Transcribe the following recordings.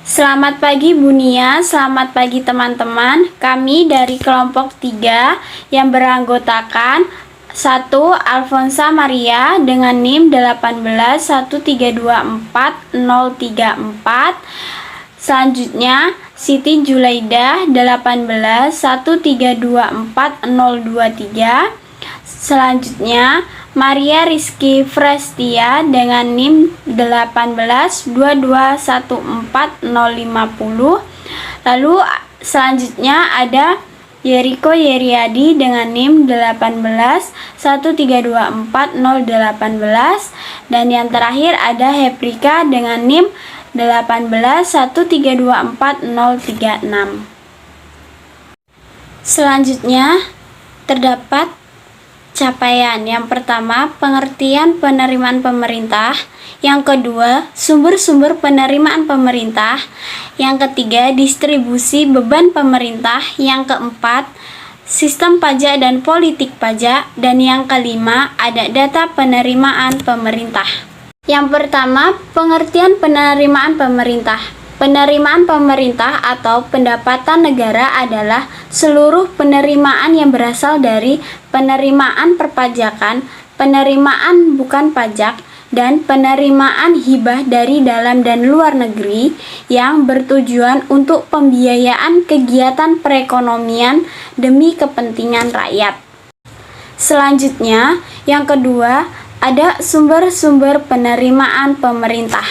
Selamat pagi Bunia, selamat pagi teman-teman. Kami dari kelompok 3 yang beranggotakan 1. Alfonsa Maria dengan NIM 181324034. Selanjutnya Siti Julaida 181324023. Selanjutnya Maria Rizky Frestia dengan NIM 182214050. Lalu selanjutnya ada Yeriko Yeriadi dengan NIM 181324018. Dan yang terakhir ada Heprika dengan NIM 181324036. Selanjutnya terdapat capaian. Yang pertama, pengertian penerimaan pemerintah. Yang kedua, sumber-sumber penerimaan pemerintah. Yang ketiga, distribusi beban pemerintah. Yang keempat, sistem pajak dan politik pajak. Dan yang kelima, ada data penerimaan pemerintah. Yang pertama, pengertian penerimaan pemerintah. Penerimaan pemerintah atau pendapatan negara adalah seluruh penerimaan yang berasal dari penerimaan perpajakan, penerimaan bukan pajak, dan penerimaan hibah dari dalam dan luar negeri yang bertujuan untuk pembiayaan kegiatan perekonomian demi kepentingan rakyat. Selanjutnya, yang kedua, ada sumber-sumber penerimaan pemerintah.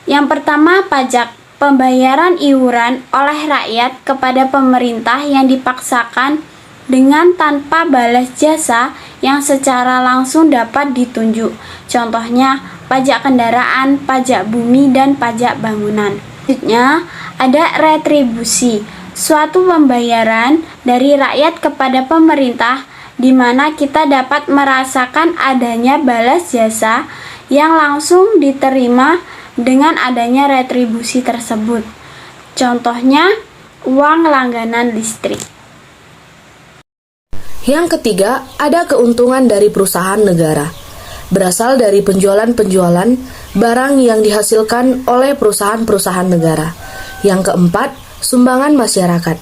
Yang pertama, pajak. Pembayaran iuran oleh rakyat kepada pemerintah yang dipaksakan dengan tanpa balas jasa yang secara langsung dapat ditunjuk. Contohnya, pajak kendaraan, pajak bumi, dan pajak bangunan. Selanjutnya, ada retribusi. Suatu pembayaran dari rakyat kepada pemerintah di mana kita dapat merasakan adanya balas jasa yang langsung diterima dengan adanya retribusi tersebut. Contohnya, uang langganan listrik. Yang ketiga, ada keuntungan dari perusahaan negara. Berasal dari penjualan-penjualan barang yang dihasilkan oleh perusahaan-perusahaan negara. Yang keempat, sumbangan masyarakat.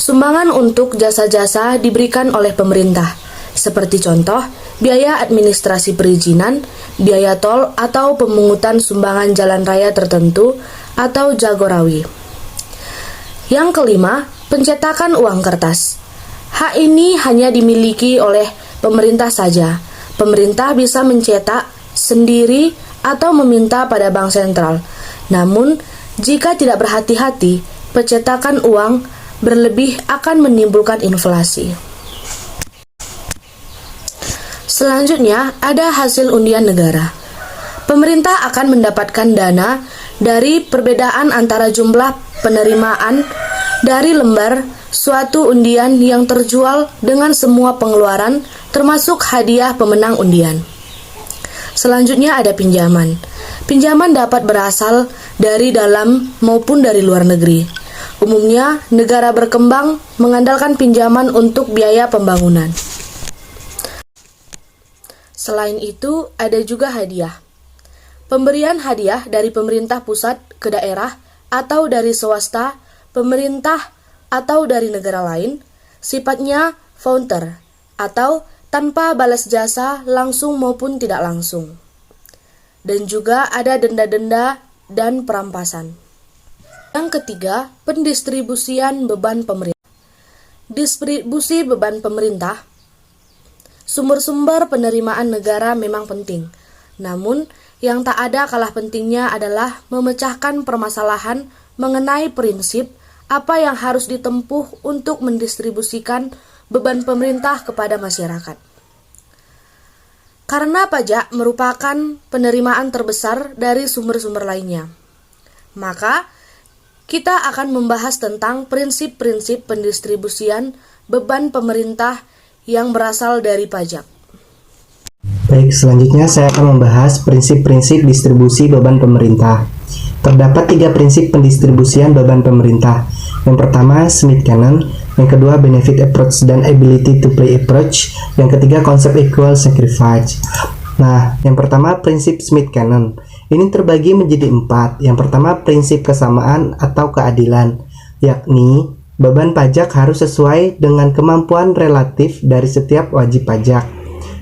Sumbangan untuk jasa-jasa diberikan oleh pemerintah, seperti contoh, biaya administrasi perizinan, biaya tol atau pemungutan sumbangan jalan raya tertentu atau jagorawi. Yang kelima, pencetakan uang kertas. Hak ini hanya dimiliki oleh pemerintah saja. Pemerintah bisa mencetak sendiri atau meminta pada bank sentral. Namun, jika tidak berhati-hati, pencetakan uang berlebih akan menimbulkan inflasi. Selanjutnya, ada hasil undian negara. Pemerintah akan mendapatkan dana dari perbedaan antara jumlah penerimaan dari lembar suatu undian yang terjual dengan semua pengeluaran, termasuk hadiah pemenang undian. Selanjutnya ada pinjaman. Pinjaman dapat berasal dari dalam maupun dari luar negeri. Umumnya, negara berkembang mengandalkan pinjaman untuk biaya pembangunan. Selain itu, ada juga hadiah. Pemberian hadiah dari pemerintah pusat ke daerah atau dari swasta, pemerintah, atau dari negara lain, sifatnya voucher atau tanpa balas jasa langsung maupun tidak langsung. Dan juga ada denda-denda dan perampasan. Yang ketiga, pendistribusian beban pemerintah. Distribusi beban pemerintah. Sumber-sumber penerimaan negara memang penting, namun yang tak ada kalah pentingnya adalah memecahkan permasalahan mengenai prinsip apa yang harus ditempuh untuk mendistribusikan beban pemerintah kepada masyarakat. Karena pajak merupakan penerimaan terbesar dari sumber-sumber lainnya, maka kita akan membahas tentang prinsip-prinsip pendistribusian beban pemerintah yang berasal dari pajak. Baik, selanjutnya saya akan membahas prinsip-prinsip distribusi beban pemerintah. Terdapat 3 prinsip pendistribusian beban pemerintah. Yang pertama, Smith-Cannon. Yang kedua, benefit approach dan ability to play approach. Yang ketiga, konsep equal sacrifice. Nah, yang pertama, prinsip Smith-Cannon. Ini terbagi menjadi 4. Yang pertama, prinsip kesamaan atau keadilan, yakni beban pajak harus sesuai dengan kemampuan relatif dari setiap wajib pajak.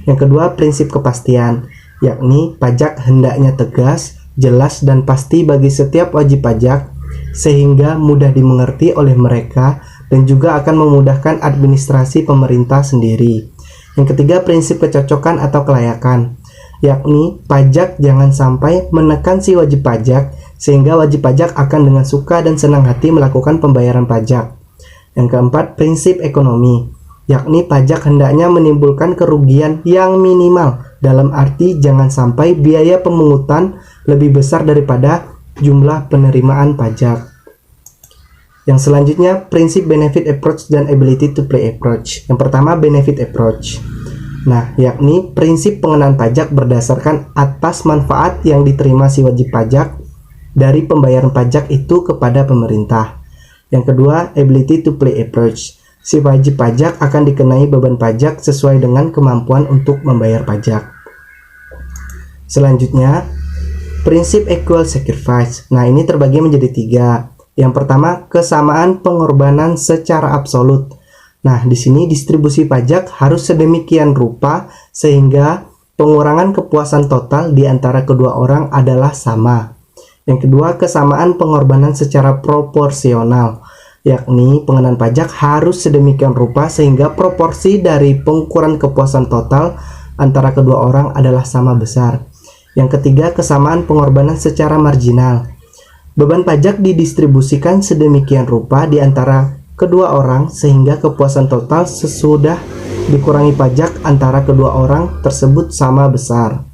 Yang kedua, prinsip kepastian, yakni pajak hendaknya tegas, jelas, dan pasti bagi setiap wajib pajak sehingga mudah dimengerti oleh mereka dan juga akan memudahkan administrasi pemerintah sendiri. Yang ketiga, prinsip kecocokan atau kelayakan, yakni pajak jangan sampai menekan si wajib pajak sehingga wajib pajak akan dengan suka dan senang hati melakukan pembayaran pajak. Yang keempat, prinsip ekonomi, yakni pajak hendaknya menimbulkan kerugian yang minimal, dalam arti jangan sampai biaya pemungutan lebih besar daripada jumlah penerimaan pajak. Yang selanjutnya, prinsip benefit approach dan ability to pay approach. Yang pertama, benefit approach. Nah, yakni prinsip pengenaan pajak berdasarkan atas manfaat yang diterima si wajib pajak dari pembayaran pajak itu kepada pemerintah. Yang kedua, ability to pay approach. Si wajib pajak akan dikenai beban pajak sesuai dengan kemampuan untuk membayar pajak. Selanjutnya, prinsip equal sacrifice. Nah, ini terbagi menjadi 3. Yang pertama, kesamaan pengorbanan secara absolut. Nah, di sini distribusi pajak harus sedemikian rupa sehingga pengurangan kepuasan total di antara kedua orang adalah sama. Yang kedua, kesamaan pengorbanan secara proporsional, yakni pengenaan pajak harus sedemikian rupa sehingga proporsi dari pengukuran kepuasan total antara kedua orang adalah sama besar. Yang ketiga, kesamaan pengorbanan secara marginal. Beban pajak didistribusikan sedemikian rupa di antara kedua orang sehingga kepuasan total sesudah dikurangi pajak antara kedua orang tersebut sama besar.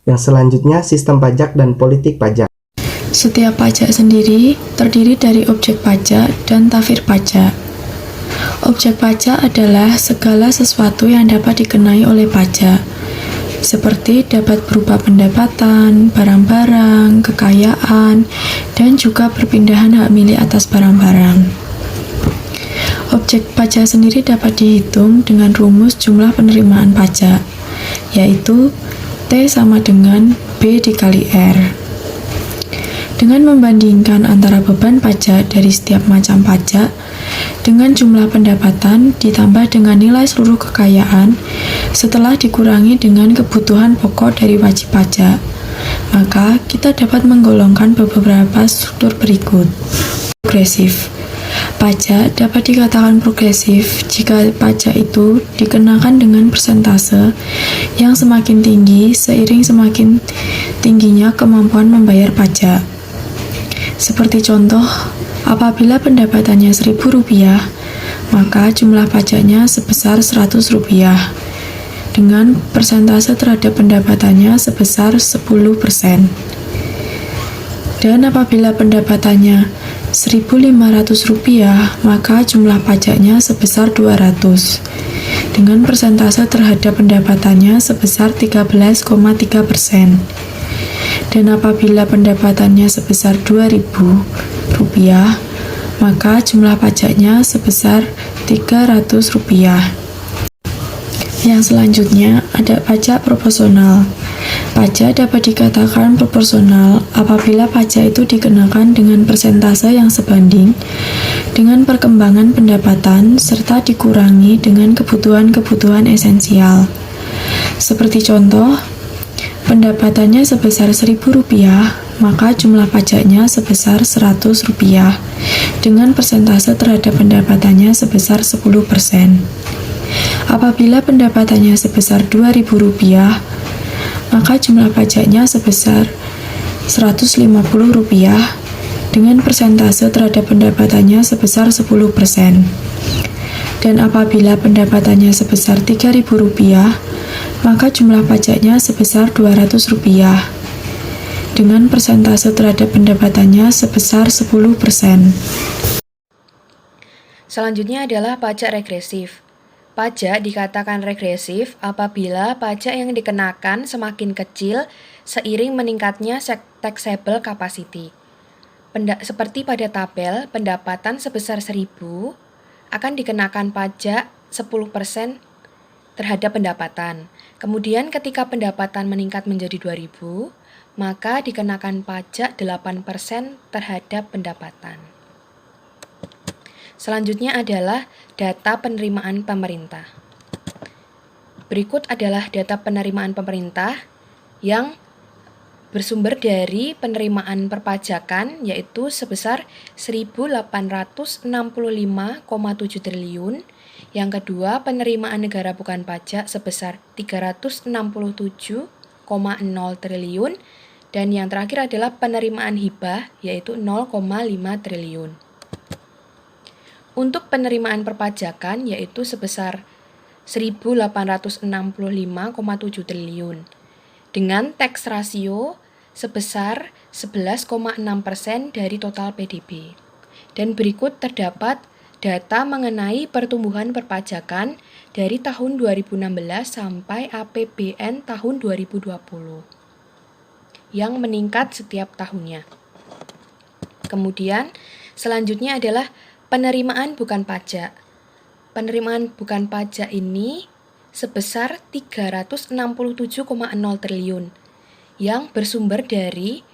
Yang selanjutnya, sistem pajak dan politik pajak. Setiap pajak sendiri terdiri dari objek pajak dan tafsir pajak. Objek pajak adalah segala sesuatu yang dapat dikenai oleh pajak, seperti dapat berupa pendapatan, barang-barang, kekayaan, dan juga perpindahan hak milik atas barang-barang. Objek pajak sendiri dapat dihitung dengan rumus jumlah penerimaan pajak, yaitu T sama dengan B dikali R. Dengan membandingkan antara beban pajak dari setiap macam pajak dengan jumlah pendapatan ditambah dengan nilai seluruh kekayaan setelah dikurangi dengan kebutuhan pokok dari wajib pajak, maka kita dapat menggolongkan beberapa struktur berikut. Progresif. Pajak dapat dikatakan progresif jika pajak itu dikenakan dengan persentase yang semakin tinggi seiring semakin tingginya kemampuan membayar pajak. Seperti contoh, apabila pendapatannya Rp1.000, maka jumlah pajaknya sebesar Rp100 dengan persentase terhadap pendapatannya sebesar 10%. Dan apabila pendapatannya Rp1.500, maka jumlah pajaknya sebesar 200 dengan persentase terhadap pendapatannya sebesar 13,3%. Dan apabila pendapatannya sebesar Rp2.000, maka jumlah pajaknya sebesar Rp300. Yang selanjutnya ada pajak proporsional. Pajak dapat dikatakan proporsional apabila pajak itu dikenakan dengan persentase yang sebanding dengan perkembangan pendapatan serta dikurangi dengan kebutuhan-kebutuhan esensial. Seperti contoh, pendapatannya sebesar Rp1.000, maka jumlah pajaknya sebesar Rp100 dengan persentase terhadap pendapatannya sebesar 10%. Apabila pendapatannya sebesar Rp2.000, maka jumlah pajaknya sebesar Rp150 dengan persentase terhadap pendapatannya sebesar 10%. Dan apabila pendapatannya sebesar Rp3.000, maka jumlah pajaknya sebesar Rp200 dengan persentase terhadap pendapatannya sebesar 10%. Selanjutnya adalah pajak regresif. Pajak dikatakan regresif apabila pajak yang dikenakan semakin kecil seiring meningkatnya taxable capacity. Seperti pada tabel, pendapatan sebesar 1.000 akan dikenakan pajak 10% terhadap pendapatan. Kemudian ketika pendapatan meningkat menjadi 2.000, maka dikenakan pajak 8% terhadap pendapatan. Selanjutnya adalah data penerimaan pemerintah. Berikut adalah data penerimaan pemerintah yang bersumber dari penerimaan perpajakan, yaitu sebesar 1.865,7 triliun. Yang kedua, penerimaan negara bukan pajak sebesar 367,0 triliun. Dan yang terakhir adalah penerimaan hibah, yaitu 0,5 triliun. Untuk penerimaan perpajakan, yaitu sebesar 1.865,7 triliun. Dengan tax ratio sebesar 11,6% dari total PDB. Dan berikut terdapat data mengenai pertumbuhan perpajakan dari tahun 2016 sampai APBN tahun 2020 yang meningkat setiap tahunnya. Kemudian selanjutnya adalah penerimaan bukan pajak. Penerimaan bukan pajak ini sebesar 367,0 triliun yang bersumber dari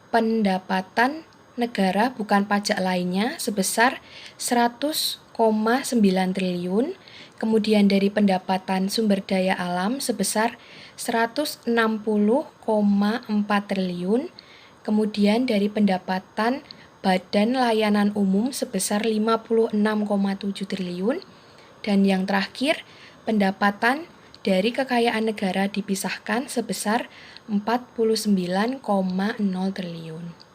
pendapatan negara bukan pajak lainnya sebesar 100,9 triliun, kemudian dari pendapatan sumber daya alam sebesar 160,4 triliun, kemudian dari pendapatan badan layanan umum sebesar 56,7 triliun, dan yang terakhir pendapatan dari kekayaan negara dipisahkan sebesar 49,0 triliun.